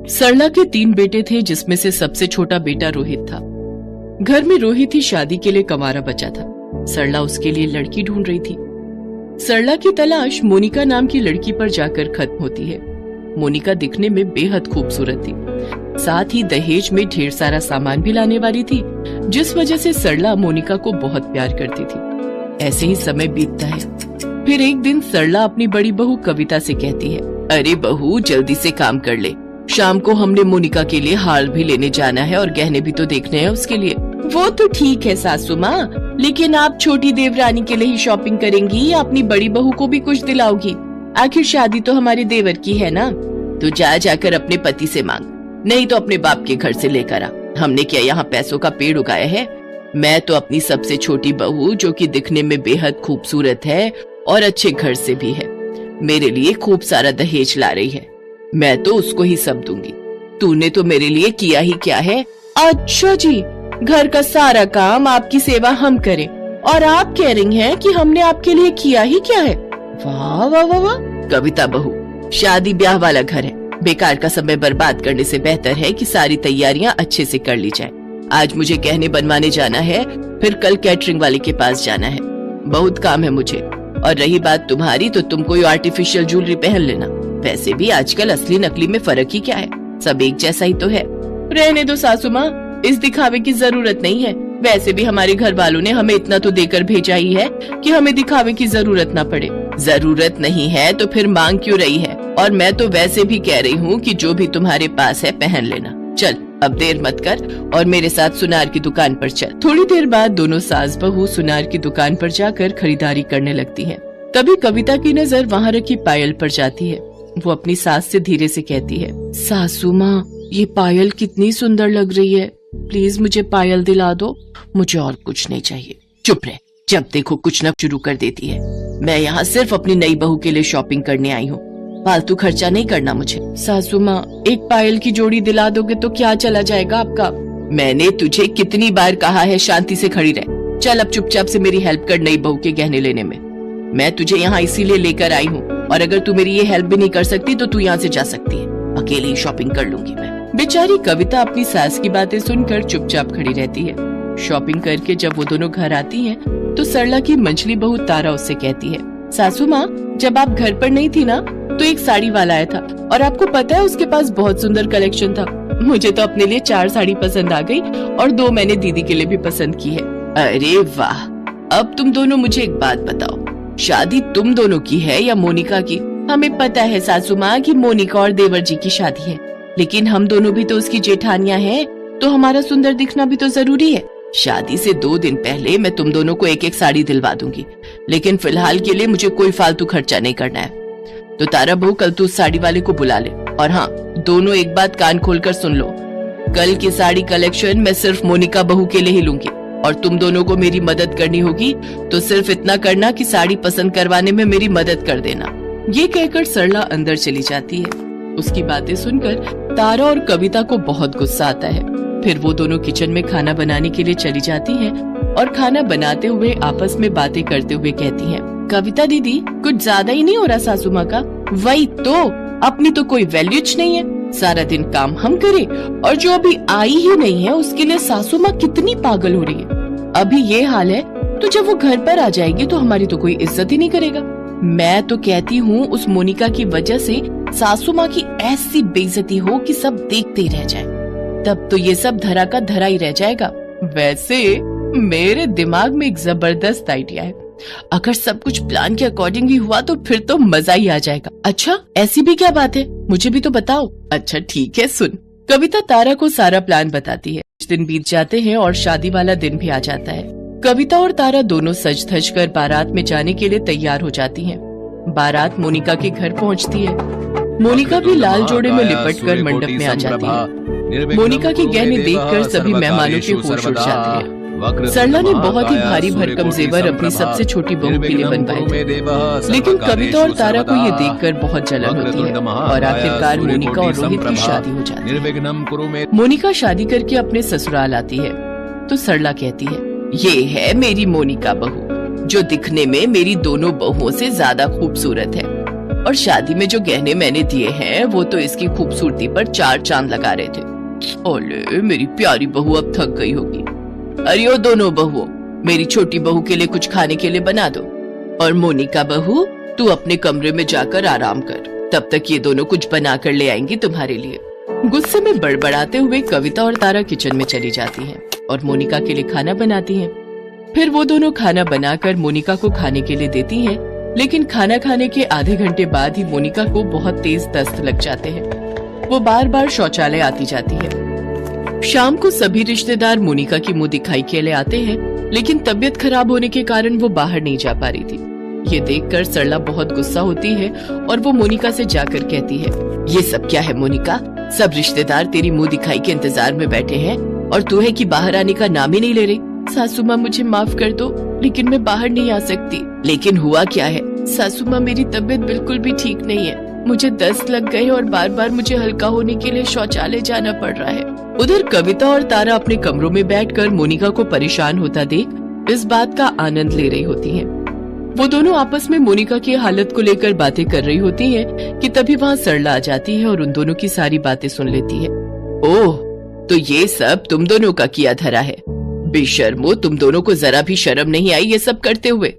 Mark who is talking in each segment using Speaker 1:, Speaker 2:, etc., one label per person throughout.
Speaker 1: सरला के 3 बेटे थे, जिसमें से सबसे छोटा बेटा रोहित था। घर में रोहित ही शादी के लिए कमारा बचा था। सरला उसके लिए लड़की ढूंढ रही थी। सरला की तलाश मोनिका नाम की लड़की पर जाकर खत्म होती है। मोनिका दिखने में बेहद खूबसूरत थी, साथ ही दहेज में ढेर सारा सामान भी लाने वाली थी, जिस वजह से सरला मोनिका को बहुत प्यार करती थी। ऐसे ही समय बीतता है। फिर एक दिन सरला अपनी बड़ी बहू कविता से कहती है, अरे बहू जल्दी से काम कर ले, शाम को हमने मोनिका के लिए हार भी लेने जाना है और गहने भी तो देखने हैं उसके लिए। वो तो ठीक है सासू माँ, लेकिन आप छोटी देवरानी के लिए ही शॉपिंग करेंगी या अपनी बड़ी बहू को भी कुछ दिलाओगी? आखिर शादी तो हमारे देवर की है ना। तो जाकर अपने पति से मांग, नहीं तो अपने बाप के घर से लेकर आ। हमने क्या यहाँ पैसों का पेड़ उगाया है? मैं तो अपनी सबसे छोटी बहू, जो कि दिखने में बेहद खूबसूरत है और अच्छे घर से भी है, मेरे लिए खूब सारा दहेज ला रही है। मैं तो उसको ही सब दूंगी। तूने तो मेरे लिए किया ही क्या है? अच्छा जी, घर का सारा काम आपकी सेवा हम करें और आप कह रही हैं कि हमने आपके लिए किया ही क्या है? वाह वाह वाह वाह। कविता बहू, शादी ब्याह वाला घर है, बेकार का समय बर्बाद करने से बेहतर है कि सारी तैयारियां अच्छे से कर ली जाए। आज मुझे गहने बनवाने जाना है, फिर कल कैटरिंग वाले के पास जाना है, बहुत काम है मुझे। और रही बात तुम्हारी, तो तुम कोई आर्टिफिशियल ज्वेलरी पहन लेना। वैसे भी आजकल असली नकली में फर्क ही क्या है, सब एक जैसा ही तो है। रहने दो सासू माँ, इस दिखावे की जरूरत नहीं है। वैसे भी हमारे घर वालों ने हमें इतना तो देकर भेजा ही है कि हमें दिखावे की जरूरत ना पड़े। जरूरत नहीं है तो फिर मांग क्यों रही है? और मैं तो वैसे भी कह रही हूँ कि जो भी तुम्हारे पास है पहन लेना। चल अब देर मत कर और मेरे साथ सुनार की दुकान पर चल। थोड़ी देर बाद दोनों सास बहू सुनार की दुकान पर जाकर खरीदारी करने लगती हैं। तभी कविता की नजर वहाँ रखी पायल पर जाती है। वो अपनी सास से धीरे से कहती है, सासू माँ ये पायल कितनी सुंदर लग रही है, प्लीज मुझे पायल दिला दो, मुझे और कुछ नहीं चाहिए। चुप रह, जब देखो कुछ न शुरू कर देती है। मैं यहाँ सिर्फ अपनी नई बहू के लिए शॉपिंग करने आई हूँ, फालतू खर्चा नहीं करना मुझे। सासू माँ एक पायल की जोड़ी दिला दोगे तो क्या चला जाएगा आपका? मैंने तुझे कितनी बार कहा है शांति से खड़ी रह। चल अब चुपचाप से मेरी हेल्प कर नई बहू के गहने लेने में। मैं तुझे यहाँ इसीलिए लेकर आई हूँ, और अगर तू मेरी ये हेल्प भी नहीं कर सकती तो तू यहाँ से जा सकती है, अकेले ही शॉपिंग कर लूंगी मैं। बेचारी कविता अपनी सास की बातें सुनकर चुपचाप खड़ी रहती है। शॉपिंग करके जब वो दोनों घर आती हैं, तो सरला की मंझली बहू तारा उससे कहती है, सासू माँ जब आप घर पर नहीं थी ना, तो एक साड़ी वाला आया था और आपको पता है उसके पास बहुत सुंदर कलेक्शन था। मुझे तो अपने लिए 4 साड़ी पसंद आ गई और 2 मैंने दीदी के लिए भी पसंद की है। अरे वाह। अब तुम दोनों मुझे एक बात बताओ, शादी तुम दोनों की है या मोनिका की? हमें पता है सासू माँ कि मोनिका और देवर जी की शादी है, लेकिन हम दोनों भी तो उसकी जेठानियां हैं, तो हमारा सुंदर दिखना भी तो जरूरी है। शादी से 2 दिन पहले मैं तुम दोनों को एक साड़ी दिलवा दूंगी, लेकिन फिलहाल के लिए मुझे कोई फालतू खर्चा नहीं करना है। तो तारा बहू कल तू उस साड़ी वाले को बुला ले, और हाँ दोनों एक बात कान खोलकर सुन लो, कल की साड़ी कलेक्शन मैं सिर्फ मोनिका बहू के लिए ही लूंगी, और तुम दोनों को मेरी मदद करनी होगी तो सिर्फ इतना करना कि साड़ी पसंद करवाने में मेरी मदद कर देना। ये कहकर सरला अंदर चली जाती है। उसकी बातें सुनकर तारा और कविता को बहुत गुस्सा आता है। फिर वो दोनों किचन में खाना बनाने के लिए चली जाती हैं और खाना बनाते हुए आपस में बातें करते हुए कहती हैं, कविता दीदी कुछ ज्यादा ही नहीं हो रहा सासू माँ का? वही तो, अपनी तो कोई वैल्यूज नहीं है, सारा दिन काम हम करें और जो अभी आई ही नहीं है उसके लिए सासू माँ कितनी पागल हो रही है। अभी ये हाल है तो जब वो घर पर आ जाएगी तो हमारी तो कोई इज्जत ही नहीं करेगा। मैं तो कहती हूँ उस मोनिका की वजह से सासू माँ की ऐसी बेइज्जती हो कि सब देखते ही रह जाए, तब तो ये सब धरा का धरा ही रह जाएगा। वैसे मेरे दिमाग में एक जबरदस्त आइडिया है, अगर सब कुछ प्लान के अकॉर्डिंग ही हुआ तो फिर तो मजा ही आ जाएगा। अच्छा ऐसी भी क्या बात है, मुझे भी तो बताओ। अच्छा ठीक है सुन। कविता तारा को सारा प्लान बताती है। कुछ दिन बीत जाते हैं और शादी वाला दिन भी आ जाता है। कविता और तारा दोनों सज धज कर बारात में जाने के लिए तैयार हो जाती हैं। बारात मोनिका के घर पहुंचती है। मोनिका भी लाल जोड़े में लिपट कर मंडप में आ जाती है। मोनिका के गहने देखकर सभी मेहमानों के होश उड़ जाते हैं। सरला ने बहुत ही भारी भरकम जेवर अपनी सबसे छोटी बहू के लिए बनवाए थे, लेकिन कविता और तारा को ये देखकर बहुत जलन होती है और आखिरकार मोनिका और रोहित की शादी हो जाती है। मोनिका शादी करके अपने ससुराल आती है तो सरला कहती है, ये है मेरी मोनिका बहू, जो दिखने में मेरी दोनों बहुओं से ज्यादा खूबसूरत है और शादी में जो गहने मैंने दिए हैं वो तो इसकी खूबसूरती पर 4 चांद लगा रहे थे। ओले मेरी प्यारी बहू अब थक गई होगी। अरे ओ दोनों बहुओं, मेरी छोटी बहू के लिए कुछ खाने के लिए बना दो, और मोनिका बहू तू अपने कमरे में जाकर आराम कर, तब तक ये दोनों कुछ बना कर ले आएंगी तुम्हारे लिए। गुस्से में बड़बड़ाते हुए कविता और तारा किचन में चली जाती हैं और मोनिका के लिए खाना बनाती हैं। फिर वो दोनों खाना बनाकर मोनिका को खाने के लिए देती हैं, लेकिन खाना खाने के आधे घंटे बाद ही मोनिका को बहुत तेज दस्त लग जाते हैं। वो बार बार शौचालय आती जाती है। शाम को सभी रिश्तेदार मोनिका की मुंह दिखाई के लिए आते हैं, लेकिन तबीयत खराब होने के कारण वो बाहर नहीं जा पा रही थी। ये देखकर सरला बहुत गुस्सा होती है और वो मोनिका से जाकर कहती है, ये सब क्या है मोनिका? सब रिश्तेदार तेरी मुंह दिखाई के इंतजार में बैठे हैं और तू है कि बाहर आने का नाम ही नहीं ले रही। सासू माँ मुझे माफ कर दो, लेकिन मैं बाहर नहीं आ सकती। लेकिन हुआ क्या है? सासू माँ मेरी तबीयत बिल्कुल भी ठीक नहीं है, मुझे दस्त लग गए और बार बार मुझे हल्का होने के लिए शौचालय जाना पड़ रहा है। उधर कविता और तारा अपने कमरों में बैठकर मोनिका को परेशान होता देख इस बात का आनंद ले रही होती हैं। वो दोनों आपस में मोनिका की हालत को लेकर बातें कर रही होती हैं कि तभी वहाँ सरला आ जाती है और उन दोनों की सारी बातें सुन लेती है। ओह, तो ये सब तुम दोनों का किया धरा है। बेशर्मो, तुम दोनों को जरा भी शर्म नहीं आई ये सब करते हुए?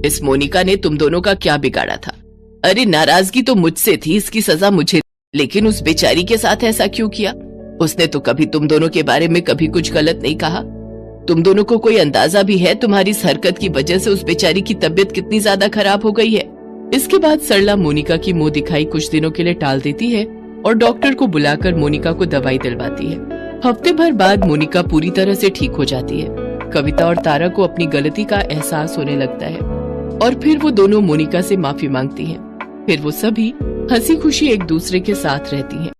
Speaker 1: इस मोनिका ने तुम दोनों का क्या बिगाड़ा था? अरे नाराजगी तो मुझसे थी, इसकी सजा मुझे, लेकिन उस बेचारी के साथ ऐसा क्यों किया? उसने तो कभी तुम दोनों के बारे में कभी कुछ गलत नहीं कहा। तुम दोनों को कोई अंदाजा भी है तुम्हारी इस हरकत की वजह से उस बेचारी की तबीयत कितनी ज्यादा खराब हो गई है? इसके बाद सरला मोनिका की मुंह दिखाई कुछ दिनों के लिए टाल देती है और डॉक्टर को बुलाकर मोनिका को दवाई दिलवाती है। हफ्ते भर बाद मोनिका पूरी तरह से ठीक हो जाती है। कविता और तारा को अपनी गलती का एहसास होने लगता है और फिर वो दोनों मोनिका से माफी मांगती हैं। फिर वो सभी हंसी खुशी एक दूसरे के साथ रहती हैं।